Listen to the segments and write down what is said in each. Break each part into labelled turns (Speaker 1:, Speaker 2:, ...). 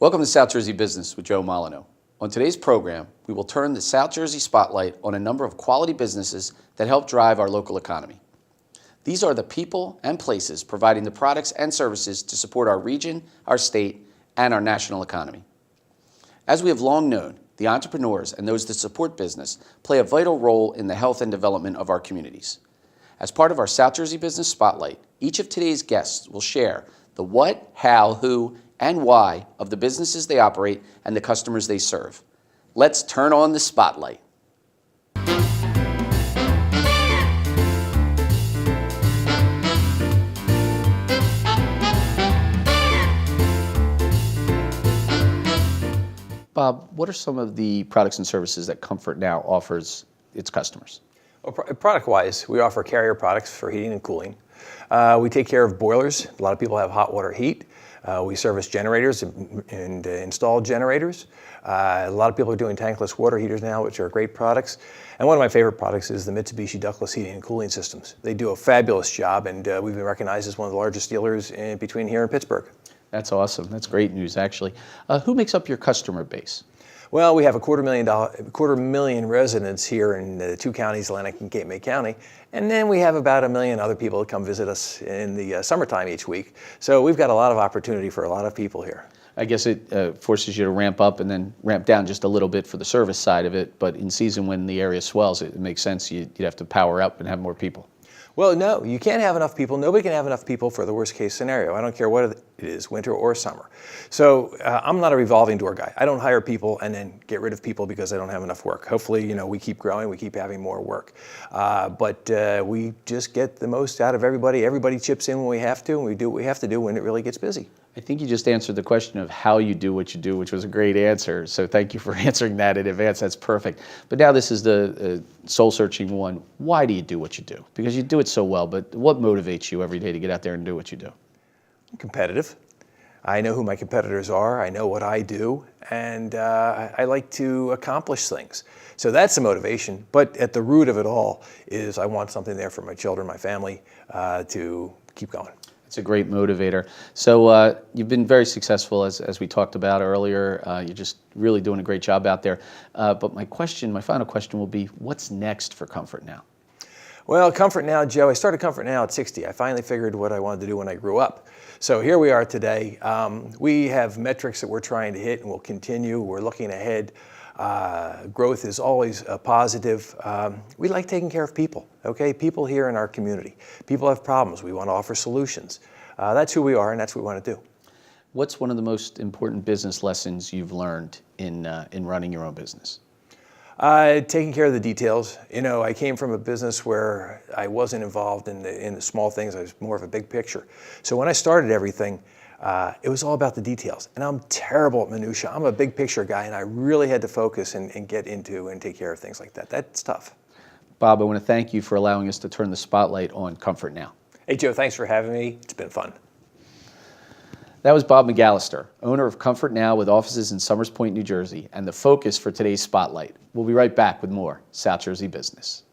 Speaker 1: Welcome to South Jersey Business with Joe Molyneux. On today's program, we will turn the South Jersey spotlight on a number of quality businesses that help drive our local economy. These are the people and places providing the products and services to support our region, our state, and our national economy. As we have long known, the entrepreneurs and those that support business play a vital role in the health and development of our communities. As part of our South Jersey Business Spotlight, each of today's guests will share the what, how, who, and why of the businesses they operate and the customers they serve. Let's turn on the spotlight. Bob, what are some of the products and services that Comfort Now offers its customers?
Speaker 2: Well, product-wise, we offer carrier products for heating and cooling. We take care of boilers. A lot of people have hot water heat. We service generators and install generators. A lot of people are doing tankless water heaters now, which are great products. And one of my favorite products is the Mitsubishi ductless heating and cooling systems. They do a fabulous job, and we've been recognized as one of the largest dealers between here and Pittsburgh.
Speaker 1: That's awesome. That's great news, actually. Who makes up your customer base?
Speaker 2: Well, we have a quarter million residents here in the two counties, Atlantic and Cape May County, and then we have about 1 million other people that come visit us in the summertime each week. So we've got a lot of opportunity for a lot of people here.
Speaker 1: I guess it forces you to ramp up and then ramp down just a little bit for the service side of it, but in season when the area swells, it makes sense you'd have to power up and have more people.
Speaker 2: Well, no, you can't have enough people. Nobody can have enough people for the worst case scenario. I don't care what it is, winter or summer. So I'm not a revolving door guy. I don't hire people and then get rid of people because I don't have enough work. Hopefully, we keep growing, we keep having more work. But we just get the most out of everybody. Everybody chips in when we have to, and we do what we have to do when it really gets busy.
Speaker 1: I think you just answered the question of how you do what you do, which was a great answer. So thank you for answering that in advance. That's perfect. But now this is the soul-searching one. Why do you do what you do? Because you do it so well, but what motivates you every day to get out there and do what you do?
Speaker 2: I'm competitive. I know who my competitors are. I know what I do. And I like to accomplish things. So that's the motivation. But at the root of it all is I want something there for my children, my family, to keep going.
Speaker 1: It's a great motivator. So you've been very successful, as we talked about earlier. You're just really doing a great job out there. But my final question will be, what's next for Comfort Now?
Speaker 2: Well, Comfort Now, Joe, I started Comfort Now at 60. I finally figured what I wanted to do when I grew up. So here we are today. We have metrics that we're trying to hit and we'll continue. We're looking ahead. Growth is always positive. We like taking care of people, okay? People here in our community. People have problems. We want to offer solutions. That's who we are, and that's what we want to do.
Speaker 1: What's one of the most important business lessons you've learned in running your own business?
Speaker 2: Taking care of the details. I came from a business where I wasn't involved in the small things. I was more of a big picture. So when I started everything, it was all about the details. And I'm terrible at minutia. I'm a big picture guy, and I really had to focus and get into and take care of things like that. That's tough.
Speaker 1: Bob, I want to thank you for allowing us to turn the spotlight on Comfort Now.
Speaker 2: Hey, Joe, thanks for having me. It's been fun.
Speaker 1: That was Bob McAllister, owner of Comfort Now with offices in Somers Point, New Jersey, and the focus for today's spotlight. We'll be right back with more South Jersey Business.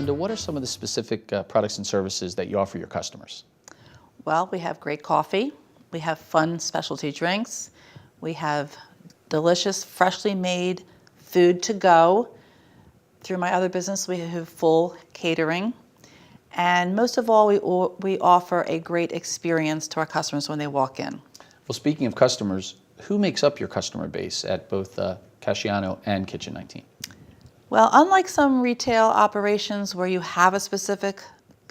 Speaker 1: What are some of the specific products and services that you offer your customers?
Speaker 3: Well, we have great coffee. We have fun specialty drinks. We have delicious, freshly made food to go. Through my other business, we have full catering. And most of all, we offer a great experience to our customers when they walk in.
Speaker 1: Well, speaking of customers, who makes up your customer base at both Casciano and Kitchen 19?
Speaker 3: Well, unlike some retail operations where you have a specific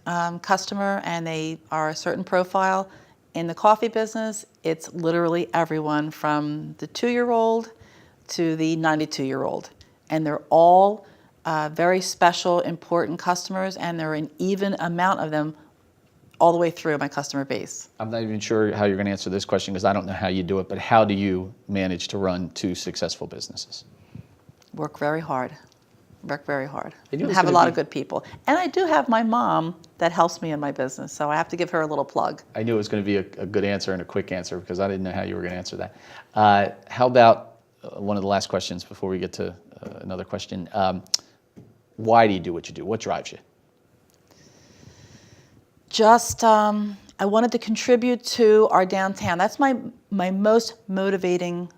Speaker 3: customer and they are a certain profile, in the coffee business, it's literally everyone from the 2-year-old to the 92-year-old. And they're all very special, important customers, and there are an even amount of them all the way through my customer base.
Speaker 1: I'm not even sure how you're going to answer this question because I don't know how you do it, but how do you manage to run 2 successful businesses?
Speaker 3: Work very hard. work very hard,
Speaker 1: I knew it
Speaker 3: and
Speaker 1: was
Speaker 3: have a
Speaker 1: gonna
Speaker 3: lot
Speaker 1: be-
Speaker 3: of good people. And I do have my mom that helps me in my business, so I have to give her a little plug.
Speaker 1: I knew it was going to be a good answer and a quick answer because I didn't know how you were going to answer that. How about one of the last questions before we get to another question? Why do you do what you do? What drives you?
Speaker 3: Just, I wanted to contribute to our downtown. That's my most motivating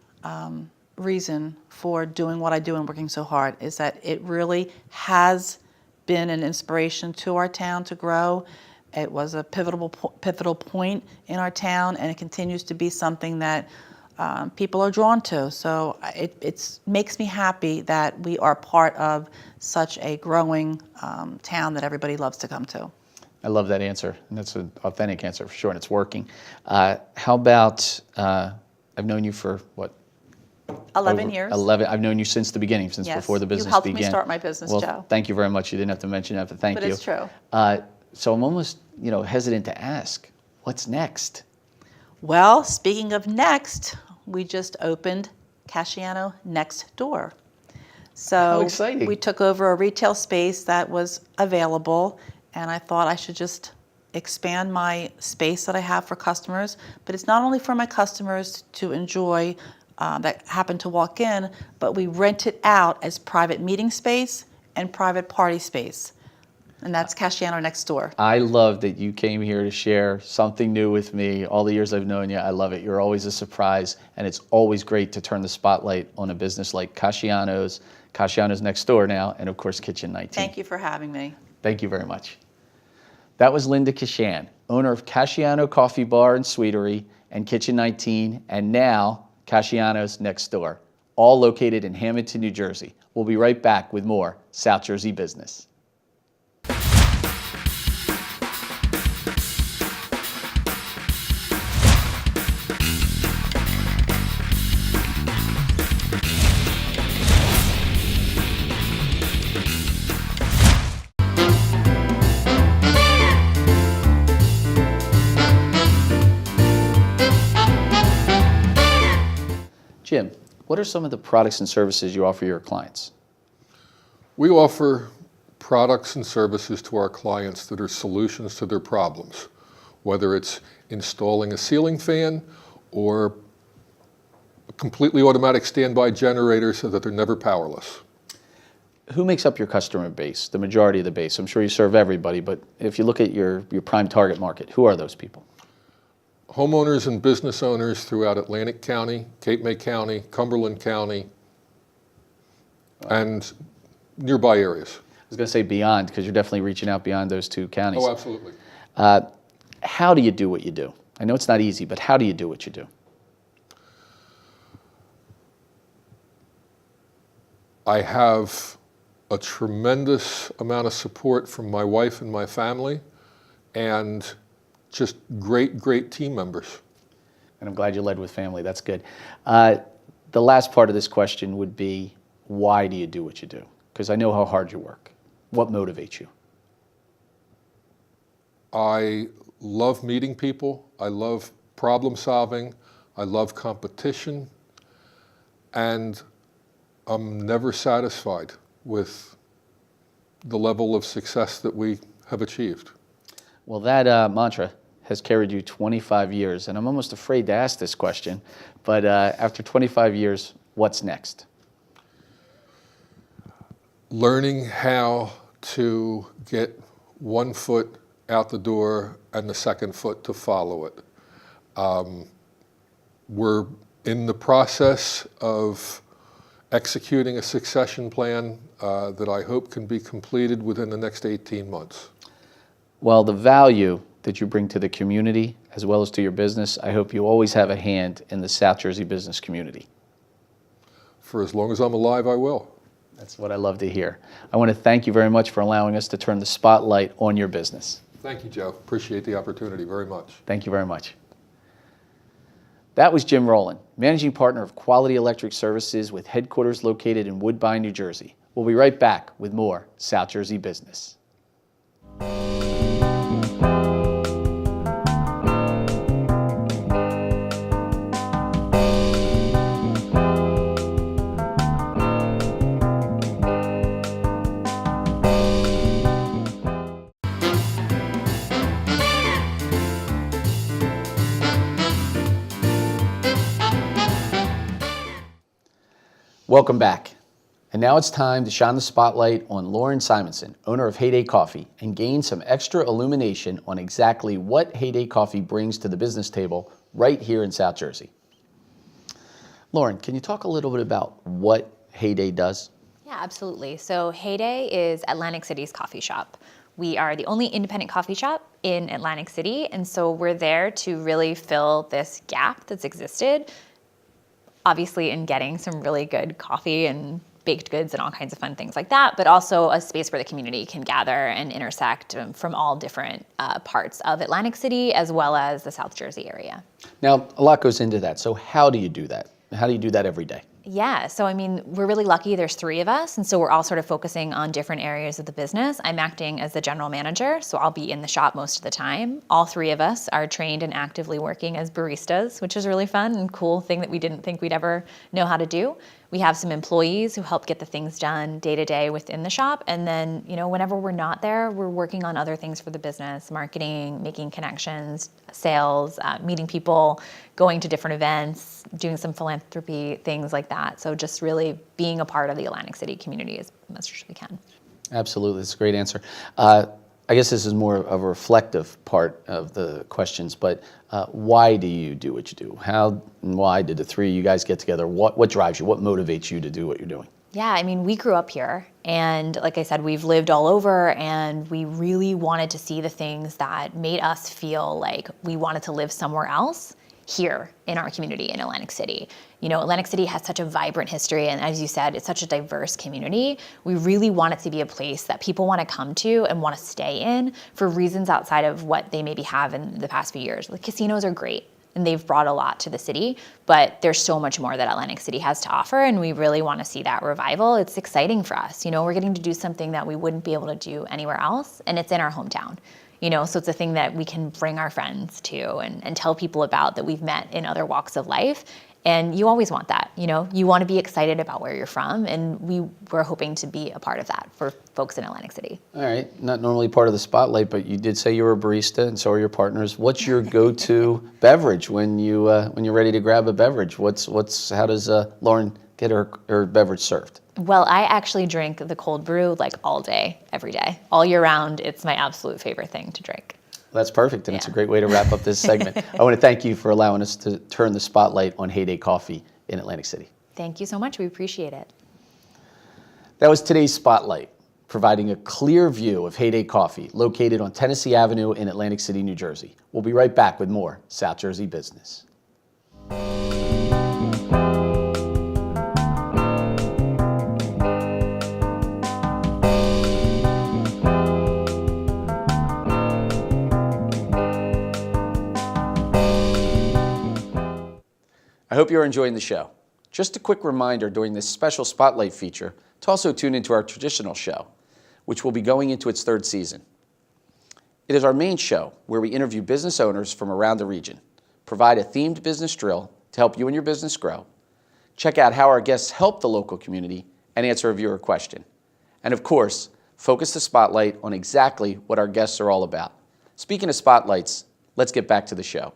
Speaker 3: reason for doing what I do and working so hard, is that it really has been an inspiration to our town to grow. It was a pivotal point in our town, and it continues to be something that people are drawn to. So it makes me happy that we are part of such a growing town that everybody loves to come to.
Speaker 1: I love that answer, and that's an authentic answer for sure, and it's working. How about, I've known you for, what?
Speaker 3: 11 years.
Speaker 1: 11. I've known you since the beginning, since
Speaker 3: Yes,
Speaker 1: before the
Speaker 3: you
Speaker 1: business
Speaker 3: helped
Speaker 1: began.
Speaker 3: me start my business,
Speaker 1: well,
Speaker 3: Joe.
Speaker 1: Thank you very much. You didn't have to mention that, but thank
Speaker 3: But
Speaker 1: you.
Speaker 3: it's true.
Speaker 1: So I'm almost, hesitant to ask, what's next?
Speaker 3: Well, speaking of next, we just opened Casciano Next Door. So
Speaker 1: How exciting.
Speaker 3: we took over a retail space that was available, and I thought I should just expand my space that I have for customers. But it's not only for my customers to enjoy that happen to walk in, but we rent it out as private meeting space and private party space. And that's Casciano Next Door.
Speaker 1: I love that you came here to share something new with me. All the years I've known you, I love it. You're always a surprise, and it's always great to turn the spotlight on a business like Casciano's Next Door now, and of course, Kitchen 19.
Speaker 3: Thank you for having me.
Speaker 1: Thank you very much. That was Linda Cascian, owner of Casciano Coffee Bar and Sweetery and Kitchen 19, and now Casciano's Next Door, all located in Hamilton, New Jersey. We'll be right back with more South Jersey Business. Jim, what are some of the products and services you offer your clients?
Speaker 4: We offer products and services to our clients that are solutions to their problems, whether it's installing a ceiling fan or a completely automatic standby generator so that they're never powerless.
Speaker 1: Who makes up your customer base, the majority of the base? I'm sure you serve everybody, but if you look at your prime target market, who are those people?
Speaker 4: Homeowners and business owners throughout Atlantic County, Cape May County, Cumberland County, and nearby areas.
Speaker 1: I was going to say beyond, because you're definitely reaching out beyond those two counties.
Speaker 4: Oh, absolutely.
Speaker 1: How do you do what you do? I know it's not easy, but how do you do what you do?
Speaker 4: I have a tremendous amount of support from my wife and my family, and just great team members.
Speaker 1: And I'm glad you led with family. That's good. The last part of this question would be, why do you do what you do? Because I know how hard you work. What motivates you?
Speaker 4: I love meeting people. I love problem solving. I love competition. And I'm never satisfied with the level of success that we have achieved.
Speaker 1: Well, that mantra has carried you 25 years, and I'm almost afraid to ask this question, but after 25 years, what's next?
Speaker 4: Learning how to get one foot out the door and the second foot to follow it. We're in the process of executing a succession plan that I hope can be completed within the next 18 months.
Speaker 1: Well, the value that you bring to the community as well as to your business, I hope you always have a hand in the South Jersey business community.
Speaker 4: For as long as I'm alive, I will.
Speaker 1: That's what I love to hear. I want to thank you very much for allowing us to turn the spotlight on your business.
Speaker 4: Thank you, Joe. Appreciate the opportunity very much.
Speaker 1: Thank you very much. That was Jim Rowland, Managing Partner of Quality Electric Services with headquarters located in Woodbine, New Jersey. We'll be right back with more South Jersey Business. Welcome back. And now it's time to shine the spotlight on Lauren Simonson, owner of Heyday Coffee, and gain some extra illumination on exactly what Heyday Coffee brings to the business table right here in South Jersey. Lauren, can you talk a little bit about what Heyday does?
Speaker 5: Yeah, absolutely. So Heyday is Atlantic City's coffee shop. We are the only independent coffee shop in Atlantic City, and so we're there to really fill this gap that's existed, obviously in getting some really good coffee and baked goods and all kinds of fun things like that, but also a space where the community can gather and intersect from all different parts of Atlantic City as well as the South Jersey area.
Speaker 1: Now, a lot goes into that. So how do you do that? How do you do that every day?
Speaker 5: Yeah, so I mean, we're really lucky. There's 3 of us, and so we're all sort of focusing on different areas of the business. I'm acting as the general manager, so I'll be in the shop most of the time. All 3 of us are trained and actively working as baristas, which is a really fun and cool thing that we didn't think we'd ever know how to do. We have some employees who help get the things done day to day within the shop, and then, you know, whenever we're not there, we're working on other things for the business, marketing, making connections, sales, meeting people, going to different events, doing some philanthropy, things like that. So just really being a part of the Atlantic City community as much as we can.
Speaker 1: Absolutely, that's a great answer. I guess this is more of a reflective part of the questions, but why do you do what you do? How and why did the 3 of you guys get together? What drives you? What motivates you to do what you're doing?
Speaker 5: Yeah, I mean, we grew up here, and like I said, we've lived all over, and we really wanted to see the things that made us feel like we wanted to live somewhere else here in our community in Atlantic City. You know, Atlantic City has such a vibrant history, and as you said, it's such a diverse community. We really want it to be a place that people want to come to and want to stay in for reasons outside of what they maybe have in the past few years. The casinos are great, and they've brought a lot to the city, but there's so much more that Atlantic City has to offer, and we really want to see that revival. It's exciting for us. You know, we're getting to do something that we wouldn't be able to do anywhere else, and it's in our hometown. You know, so it's a thing that we can bring our friends to and tell people about that we've met in other walks of life. And you always want that, you know, you want to be excited about where you're from. And we're hoping to be a part of that for folks in Atlantic City.
Speaker 1: All right, not normally part of the spotlight, but you did say you were a barista, and so are your partners. What's your go-to beverage when you're ready to grab a beverage? How does Lauren get her beverage served?
Speaker 5: Well, I actually drink the cold brew like all day, every day, all year round. It's my absolute favorite thing to drink.
Speaker 1: That's perfect, and it's a
Speaker 5: Yeah.
Speaker 1: great way to wrap up this segment. I want to thank you for allowing us to turn the spotlight on Heyday Coffee in Atlantic City.
Speaker 5: Thank you so much. We appreciate it.
Speaker 1: That was today's spotlight, providing a clear view of Heyday Coffee, located on Tennessee Avenue in Atlantic City, New Jersey. We'll be right back with more South Jersey business. I hope you're enjoying the show. Just a quick reminder during this special Spotlight feature to also tune into our traditional show, which will be going into its 3rd season. It is our main show where we interview business owners from around the region, provide a themed business drill to help you and your business grow, check out how our guests help the local community, and answer a viewer question. And of course, focus the spotlight on exactly what our guests are all about. Speaking of spotlights, let's get back to the show.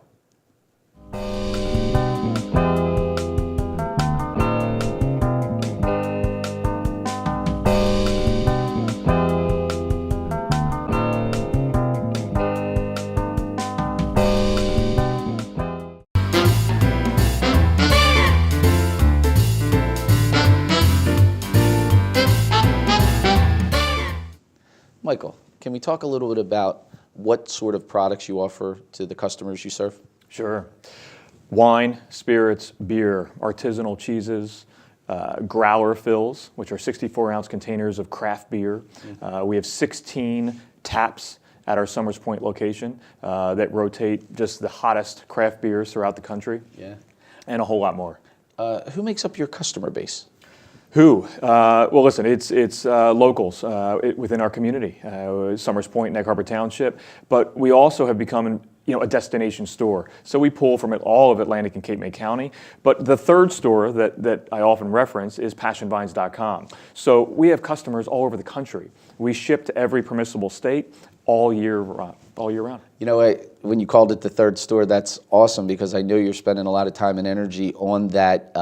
Speaker 1: Michael, can we talk a little bit about what sort of products you offer to the customers you serve?
Speaker 6: Sure. Wine, spirits, beer, artisanal cheeses, growler fills, which are 64-ounce containers of craft beer. We have 16 taps at our Summers Point location that rotate just the hottest craft beers throughout the country.
Speaker 1: Yeah.
Speaker 6: And a whole lot more.
Speaker 1: Who makes up your customer base?
Speaker 6: Who? Well, listen, it's locals within our community, Summers Point, Egg Harbor Township, but we also have become a destination store. So we pull from all of Atlantic and Cape May County, but the third store that I often reference is PassionVines.com. So we have customers all over the country. We ship to every permissible state all year round. all year round.
Speaker 1: You know, when you called it the third store, that's awesome because I know you're spending a lot of time and energy on that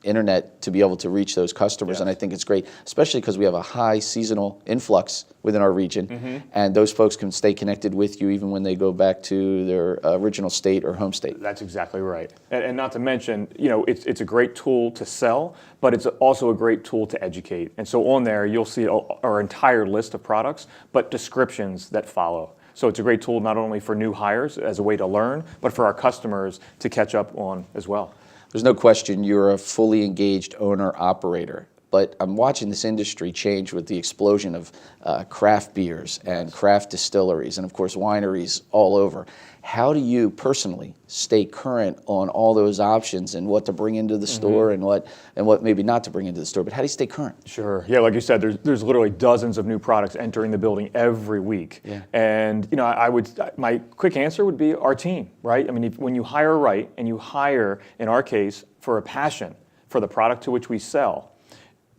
Speaker 1: internet to be able to reach those customers, and I think it's great, especially because we have a high seasonal influx within our region, and those folks can stay connected with you even when they go back to their original state or home state.
Speaker 6: That's exactly right. And not to mention, you know, it's a great tool to sell, but it's also a great tool to educate. And so on there, you'll see our entire list of products, but descriptions that follow. So it's a great tool not only for new hires as a way to learn, but for our customers to catch up on as well.
Speaker 1: There's no question you're a fully engaged owner-operator, but I'm watching this industry change with the explosion of craft beers and craft distilleries and, of course, wineries all over. How do you personally stay current on all those options and what to bring into the store and what maybe not to bring into the store? But how do you stay current?
Speaker 6: Sure. Yeah, like you said, there's literally dozens of new products entering the building every week.
Speaker 1: Yeah.
Speaker 6: And you know, my quick answer would be our team, right? I mean, when you hire right and you hire, in our case, for a passion for the product to which we sell,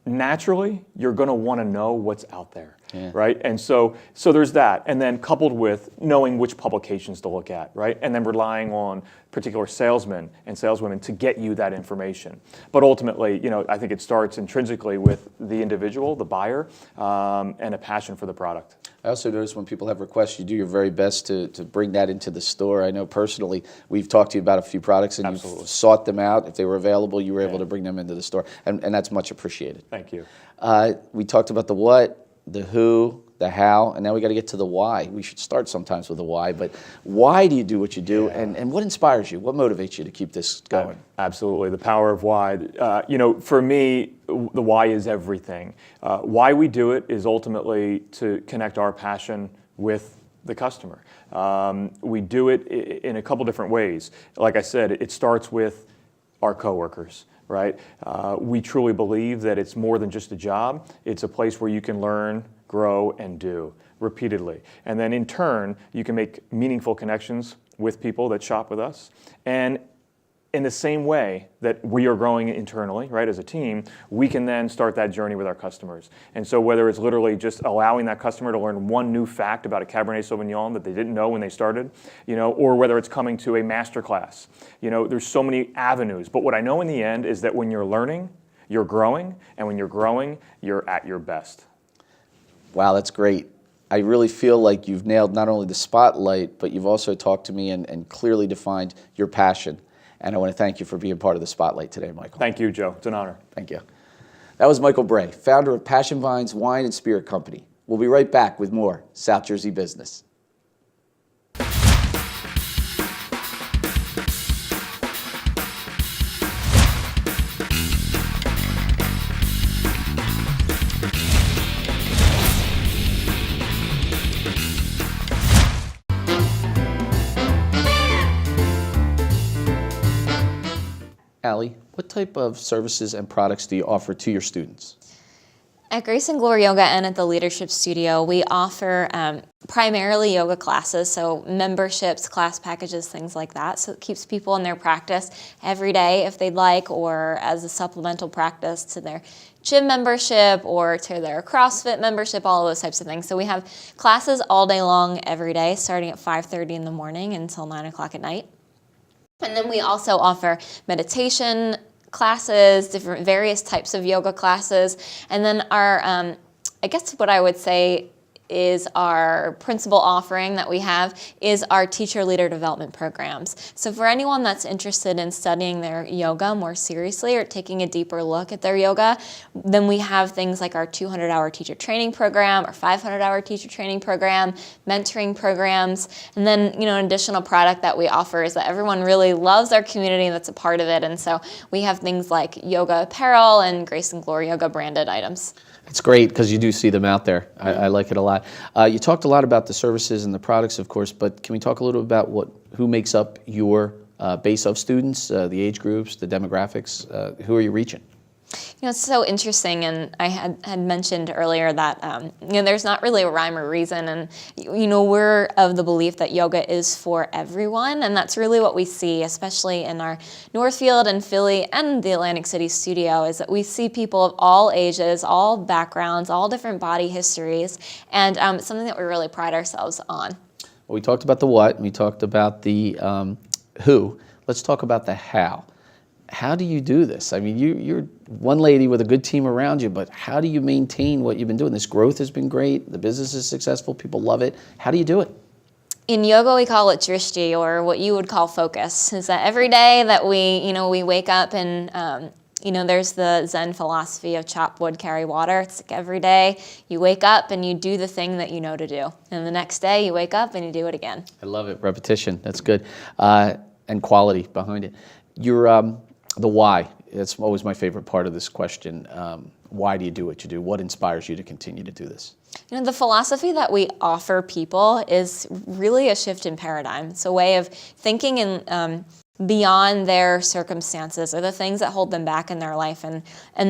Speaker 6: naturally you're going to want to know what's out there.
Speaker 1: Yeah.
Speaker 6: Right? And so there's that. And then coupled with knowing which publications to look at, right? And then relying on particular salesmen and saleswomen to get you that information. But ultimately, you know, I think it starts intrinsically with the individual, the buyer, and a passion for the product.
Speaker 1: I also notice when people have requests, you do your very best to bring that into the store. I know personally, we've talked to you about a few products and
Speaker 6: Absolutely.
Speaker 1: you've sought them out. If they were available, you were able to bring them into the store. And that's much appreciated.
Speaker 6: Thank you.
Speaker 1: We talked about the what, the who, the how, and now we got to get to the why. We should start sometimes with the why, but why do you do what you do, and what inspires you? What motivates you to keep this going?
Speaker 6: Absolutely, the power of why. You know, for me, the why is everything. Why we do it is ultimately to connect our passion with the customer. We do it in a couple different ways. Like I said, it starts with our coworkers. Right? We truly believe that it's more than just a job. It's a place where you can learn, grow, and do repeatedly. And then in turn, you can make meaningful connections with people that shop with us. And in the same way that we are growing internally, right, as a team, we can then start that journey with our customers. And so whether it's literally just allowing that customer to learn one new fact about a Cabernet Sauvignon that they didn't know when they started, you know, or whether it's coming to a master class, you know, there's so many avenues. But what I know in the end is that when you're learning, you're growing, and when you're growing, you're at your best.
Speaker 1: Wow, that's great. I really feel like you've nailed not only the spotlight, but you've also talked to me and clearly defined your passion. And I want to thank you for being part of the spotlight today, Michael.
Speaker 6: Thank you, Joe. It's an honor.
Speaker 1: Thank you. That was Michael Bray, founder of Passion Vines Wine and Spirit Company. We'll be right back with more South Jersey Business. Allie, what type of services and products do you offer to your students?
Speaker 7: At Grace and Glory Yoga and at the Leadership Studio, we offer primarily yoga classes, so memberships, class packages, things like that. So it keeps people in their practice every day if they'd like, or as a supplemental practice to their gym membership or to their CrossFit membership, all of those types of things. So we have classes all day long every day, starting at 5:30 in the morning until 9 o'clock at night. And then we also offer meditation classes, different various types of yoga classes. And then our, I guess what I would say is our principal offering that we have is our teacher leader development programs. So for anyone that's interested in studying their yoga more seriously or taking a deeper look at their yoga, then we have things like our 200-hour teacher training program, our 500-hour teacher training program, mentoring programs, and then, you know, an additional product that we offer is that everyone really loves our community that's a part of it, and so we have things like yoga apparel and Grace and Glory Yoga branded items.
Speaker 1: It's great because you do see them out there. I like it a lot. You talked a lot about the services and the products, of course, but can we talk a little about who makes up your base of students, the age groups, the demographics? Who are you reaching?
Speaker 7: You know, it's so interesting, and I had mentioned earlier that, you know, there's not really a rhyme or reason, and, you know, we're of the belief that yoga is for everyone, and that's really what we see, especially in our Northfield and Philly and the Atlantic City studio, is that we see people of all ages, all backgrounds, all different body histories, and it's something that we really pride ourselves on.
Speaker 1: Well, we talked about the what, and we talked about the who. Let's talk about the how. How do you do this? I mean, you're one lady with a good team around you, but how do you maintain what you've been doing? This growth has been great. The business is successful. People love it. How do you do it?
Speaker 7: In yoga, we call it drishti, or what you would call focus. Is that every day that we wake up and there's the Zen philosophy of chop wood, carry water. It's like every day you wake up and you do the thing that you know to do, and the next day you wake up and you do it again.
Speaker 1: I love it. Repetition. That's good. And quality behind it. The why. That's always my favorite part of this question. Why do you do what you do? What inspires you to continue to do this?
Speaker 7: The philosophy that we offer people is really a shift in paradigm. It's a way of thinking in beyond their circumstances or the things that hold them back in their life, and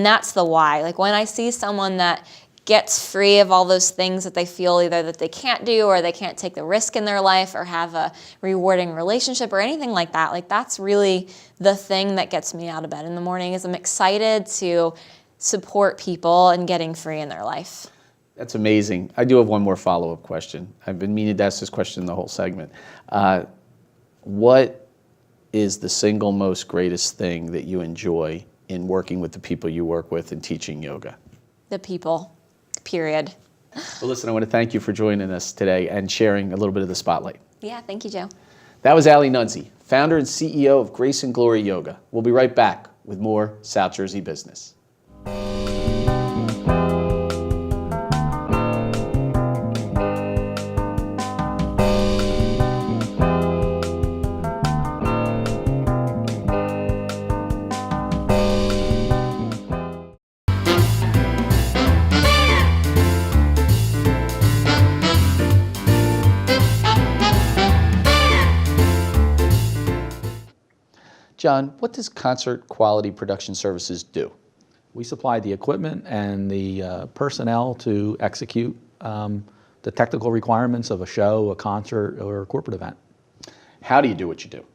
Speaker 7: that's the why. Like when I see someone that gets free of all those things that they feel either that they can't do or they can't take the risk in their life or have a rewarding relationship or anything like that, like that's really the thing that gets me out of bed in the morning. Is I'm excited to support people in getting free in their life.
Speaker 1: That's amazing. I do have one more follow-up question. I've been meaning to ask this question the whole segment. What is the single most greatest thing that you enjoy in working with the people you work with and teaching yoga?
Speaker 7: The people, period.
Speaker 1: Well, listen, I want to thank you for joining us today and sharing a little bit of the spotlight.
Speaker 7: Yeah, thank you, Joe.
Speaker 1: That was Ali Nunzi, founder and CEO of Grace and Glory Yoga. We'll be right back with more South Jersey Business. John, what does Concert Quality Production Services do?
Speaker 8: We supply the equipment and the personnel to execute the technical requirements of a show, a concert, or a corporate event.
Speaker 1: How do you do what you do?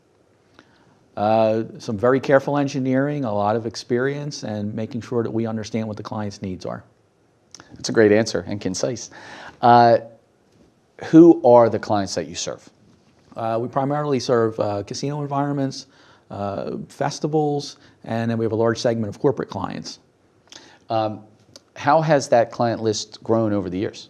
Speaker 8: Some very careful engineering, a lot of experience, and making sure that we understand what the client's needs are.
Speaker 1: That's a great answer and concise. Who are the clients that you serve?
Speaker 8: We primarily serve casino environments, festivals, and then we have a large segment of corporate clients.
Speaker 1: How has that client list grown over the years?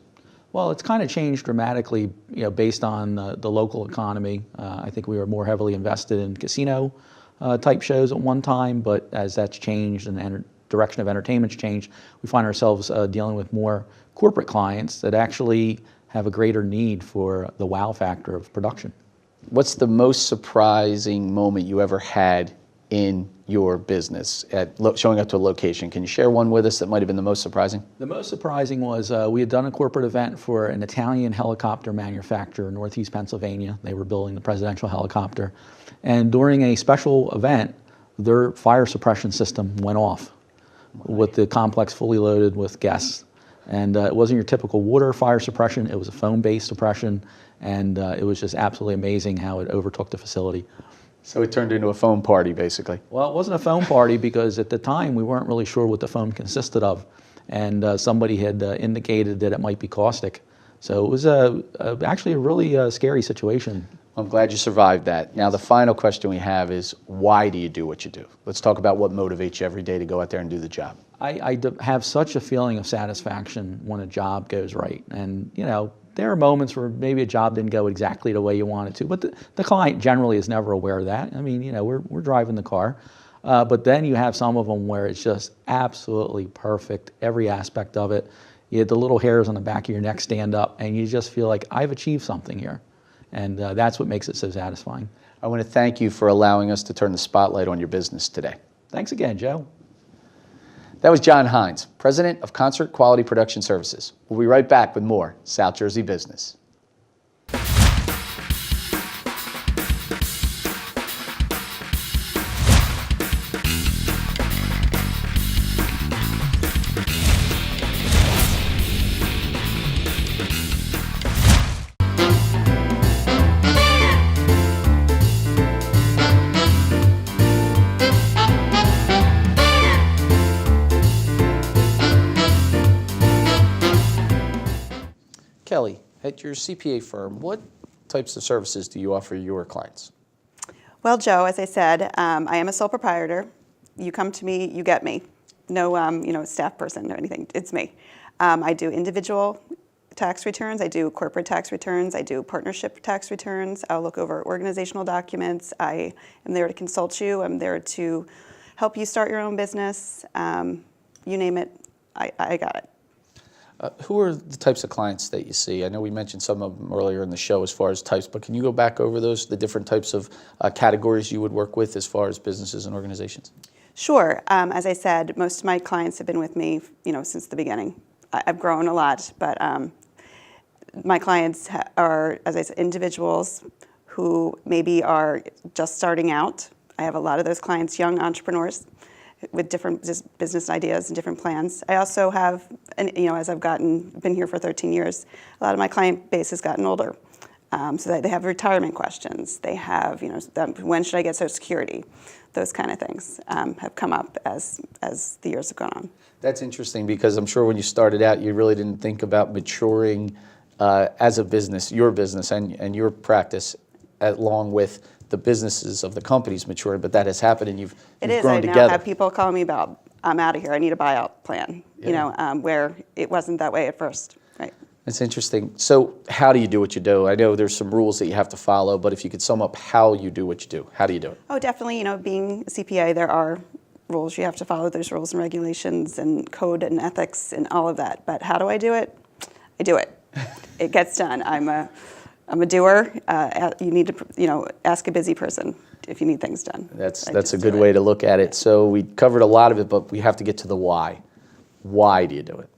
Speaker 8: Well, it's kind of changed dramatically, based on the local economy. I think we were more heavily invested in casino type shows at one time, but as that's changed and the direction of entertainment's changed, we find ourselves dealing with more corporate clients that actually have a greater need for the wow factor of production.
Speaker 1: What's the most surprising moment you ever had in your business at showing up to a location? Can you share one with us that might have been the most surprising?
Speaker 8: The most surprising was we had done a corporate event for an Italian helicopter manufacturer in Northeast Pennsylvania. They were building the presidential helicopter. And during a special event, their fire suppression system went off with the complex fully loaded with guests. And it wasn't your typical water fire suppression, it was a foam-based suppression. And it was just absolutely amazing how it overtook the facility.
Speaker 1: So it turned into a foam party, basically.
Speaker 8: Well, it wasn't a foam party because at the time we weren't really sure what the foam consisted of. And somebody had indicated that it might be caustic. So it was actually a really scary situation.
Speaker 1: I'm glad you survived that. Now, the final question we have is, why do you do what you do? Let's talk about what motivates you every day to go out there and do the job.
Speaker 8: I have such a feeling of satisfaction when a job goes right. And, there are moments where maybe a job didn't go exactly the way you want it to, but the client generally is never aware of that. I mean, we're driving the car, but then you have some of them where it's just absolutely perfect, every aspect of it. You had the little hairs on the back of your neck stand up, and you just feel like, I've achieved something here. And that's what makes it so satisfying.
Speaker 1: I want to thank you for allowing us to turn the spotlight on your business today.
Speaker 8: Thanks again, Joe.
Speaker 1: That was John Hines, President of Concert Quality Production Services. We'll be right back with more South Jersey Business. Kelly, at your CPA firm, what types of services do you offer your clients?
Speaker 9: Well, Joe, as I said, I am a sole proprietor. You come to me, you get me. No, staff person or anything. It's me. I do individual tax returns. I do corporate tax returns. I do partnership tax returns. I'll look over organizational documents. I am there to consult you. I'm there to help you start your own business. You name it, I got it.
Speaker 1: Who are the types of clients that you see? I know we mentioned some of them earlier in the show as far as types, but can you go back over the different types of categories you would work with as far as businesses and organizations?
Speaker 9: Sure. As I said, most of my clients have been with me, since the beginning. I've grown a lot, but my clients are, as I said, individuals who maybe are just starting out. I have a lot of those clients, young entrepreneurs with different business ideas and different plans. I also have, as I've been here for 13 years, a lot of my client base has gotten older. So that they have retirement questions. They have, when should I get Social Security? Those kind of things have come up as the years have gone on.
Speaker 1: That's interesting because I'm sure when you started out, you really didn't think about maturing as a business, your business and your practice, along with the businesses of the companies maturing, but that has happened and you've grown together.
Speaker 9: I now have people calling me about, I'm out of here, I need a buyout plan, where it wasn't that way at first, right?
Speaker 1: That's interesting. So how do you do what you do? I know there's some rules that you have to follow, but if you could sum up how you do what you do, how do you do it?
Speaker 9: Oh, definitely, being a CPA, there are rules you have to follow. There's rules and regulations and code and ethics and all of that. But how do I do it? I do it. It gets done. I'm a doer. You need to, ask a busy person if you need things done.
Speaker 1: That's a good way to look at it. So we covered a lot of it, but we have to get to the why. Why do you do it?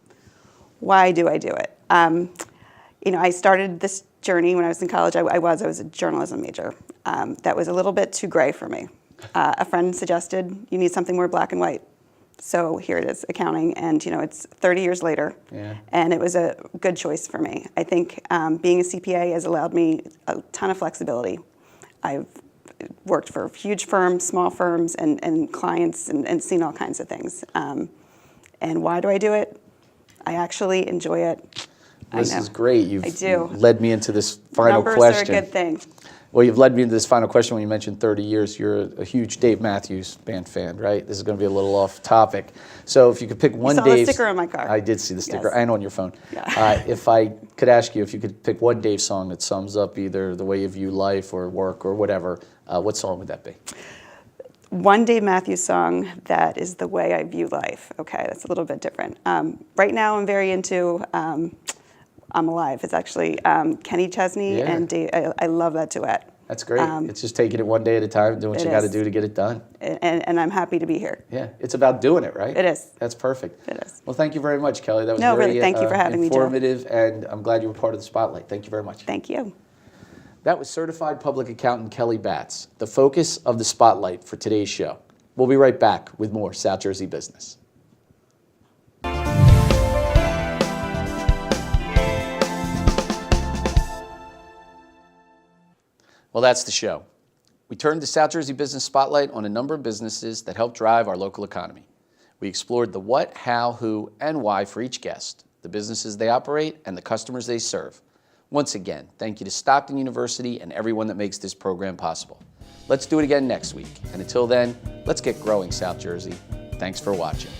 Speaker 9: Why do I do it? I started this journey when I was in college. I was a journalism major. That was a little bit too gray for me. A friend suggested you need something more black and white. So here it is, accounting, and it's 30 years later, and it was a good choice for me. I think being a CPA has allowed me a ton of flexibility. I've worked for huge firms, small firms, and clients, and seen all kinds of things. And why do I do it? I actually enjoy it.
Speaker 1: This is great.
Speaker 9: I do.
Speaker 1: Led me into this final
Speaker 9: Numbers
Speaker 1: question.
Speaker 9: are a good thing.
Speaker 1: Well, you've led me into this final question when you mentioned 30 years. You're a huge Dave Matthews Band fan, right? This is going to be a little off topic. So if you could pick one
Speaker 9: You saw
Speaker 1: Dave...
Speaker 9: the sticker on my car.
Speaker 1: I did see the sticker,
Speaker 9: Yes.
Speaker 1: and on your phone.
Speaker 9: Yeah.
Speaker 1: If I could ask you if you could pick one Dave song that sums up either the way you view life or work or whatever, what song would that be?
Speaker 9: One Dave Matthews song that is the way I view life. Okay, that's a little bit different. Right now I'm very into I'm Alive. It's actually Kenny Chesney and Dave. I love that duet.
Speaker 1: That's great. It's just taking it one day at a time, doing what you got to do to get it done.
Speaker 9: And I'm happy to be here.
Speaker 1: Yeah, it's about doing it, right?
Speaker 9: It is.
Speaker 1: That's perfect.
Speaker 9: It is.
Speaker 1: Well, thank you very much, Kelly. That was
Speaker 9: No,
Speaker 1: very
Speaker 9: really, thank you for having me, Joe.
Speaker 1: informative, and I'm glad you were part of the Spotlight. Thank you very much.
Speaker 9: Thank you.
Speaker 1: That was Certified Public Accountant Kelly Batts, the focus of the Spotlight for today's show. We'll be right back with more South Jersey Business. Well, that's the show. We turned the South Jersey Business Spotlight on a number of businesses that help drive our local economy. We explored the what, how, who, and why for each guest, the businesses they operate, and the customers they serve. Once again, thank you to Stockton University and everyone that makes this program possible. Let's do it again next week. And until then, let's get growing, South Jersey. Thanks for watching.